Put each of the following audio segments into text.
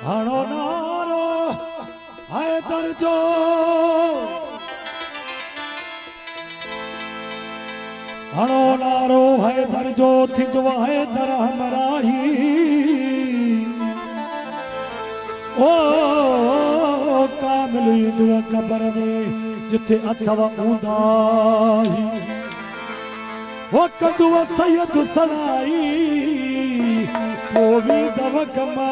हणो नारो हैदर जो हणो नारो हैदर जो थींदो हैदर हमराही ओ कामिल ईंदो क़बर में जिथे अथव ऊंदाही वो कंदो सैयद सनाई पोवी दव कमा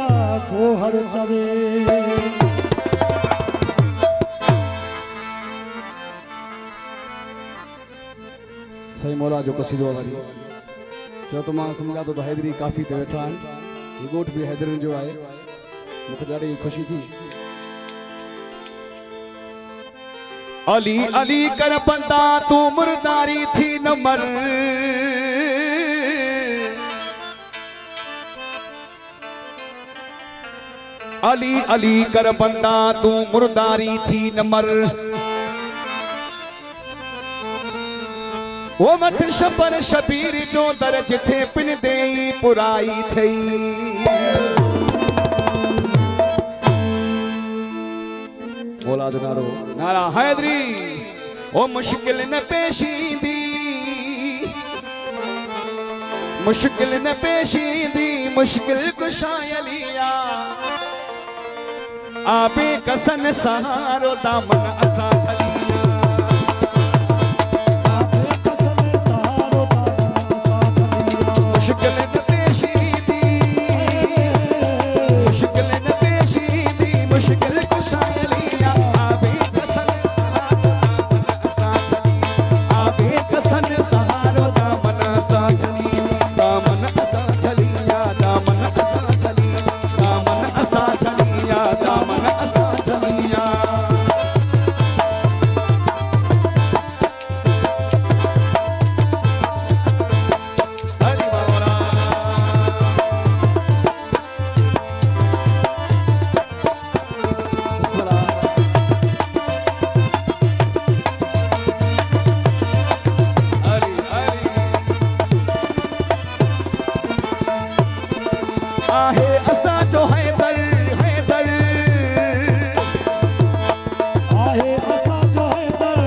को हर चवे सही मौला जो कसीदो आहे जो तो मां समझा तो हैदरी काफ़ी ते वेठा आहिनि ये गोठ भी हैदरनि जो आहे मूंखे ॾाढी ख़ुशी थी अली अली कर बंदा तू मुर्दारी थी न मर अली अली कर बंदा तू मुर्दारी थी न मर वो मत शबर शबीर जो दर जिथे पिन देई पुराई थई मौला जो नारो नारा हैदरी ओ मुश्किल न पेशींदी मुश्किल न पेशींदी मुश्किल कुशायलिया आबे कसन सहारो दामन असा सलिया आबे कसन सहारो दामन असा सलिया मुश्किल न पेशींदी मुश्किल न पेशींदी मुश्किल कुशायलिया आबे कसन सहारो दामन असा सलिया दामन असा चलिया दामन असा चलिया दामन असा चलिया दामन असा चलिया हरि बाबा हरि हरि आहे असा जो हैदर हैदर आहे असा जो हैदर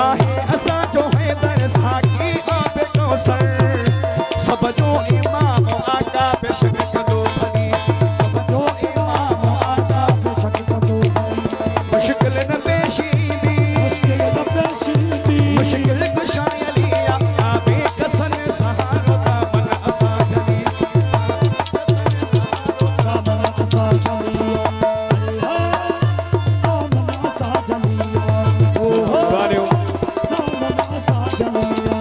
आहे असा जो हैदर साकी आबे कौसर सब जो इमाम आका बेशक कदो भली सब जो इमाम आका बेशक कदो भली मुश्किल न पेशींदी मुश्किल न पेशींदी मुश्किल कुशायलिया आबे कसन सहारो दामन असा जली दामन असा जलिया दामन असा जलिया ओ वारियो दामन असा जलिया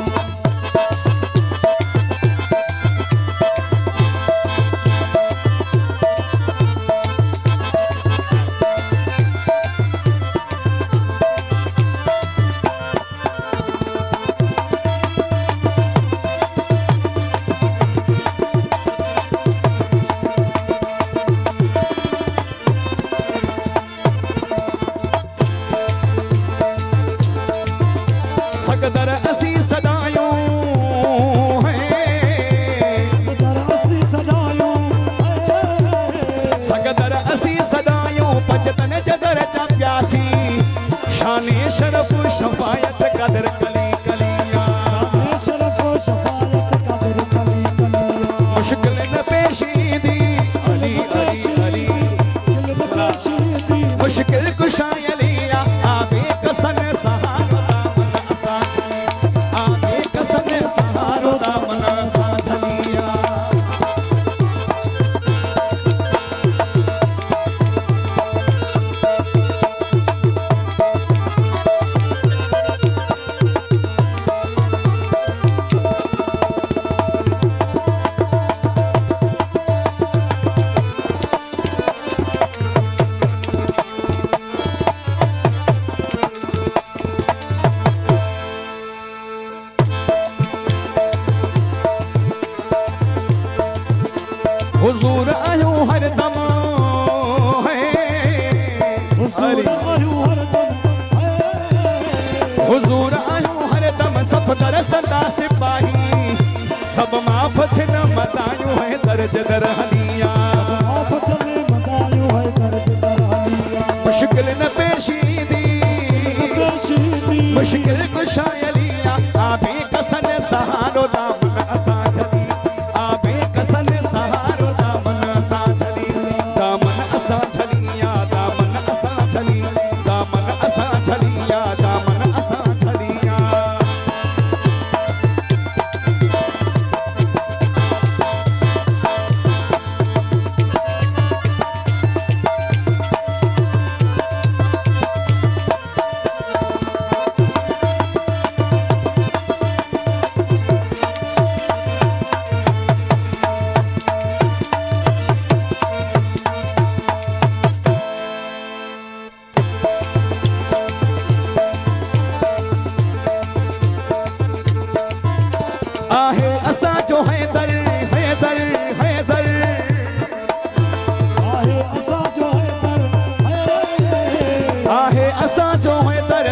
सकदर असी सदायूं हैं दरअसी सदायूं सकदर असी सदायूं पंजतन जदर जा प्यासी शाने शरफ शफायत कदर कली कलिया शरफ शफायत कदर कली कलिया मुश्किल न पेशींदी अली अली अली मुश्किल कुशायलिया आबे कसन सहारो दामन असा आबे कसन सहारो दामन असा सलिया हुजूर आयो हरदम है हुजूर आयो हरदम हुजूर आयो हरदम सफदर सदा सिपाही सब माफ थिन मतायूं है दर्ज दर हलिया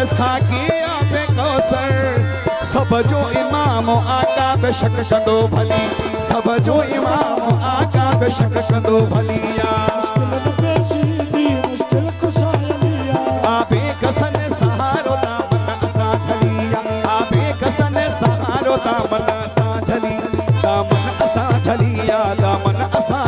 साकी आबे कौसर सब जो इमाम आका बेशक कंदो भली सब जो इमाम आका बेशक कंदो भलिया मुश्किल पेशी दी मुश्किल खुशालिया आबे कसन सहारो दामन असा झलिया आबे कसन सहारो दामन असा झली दामन असा झलिया दामन असा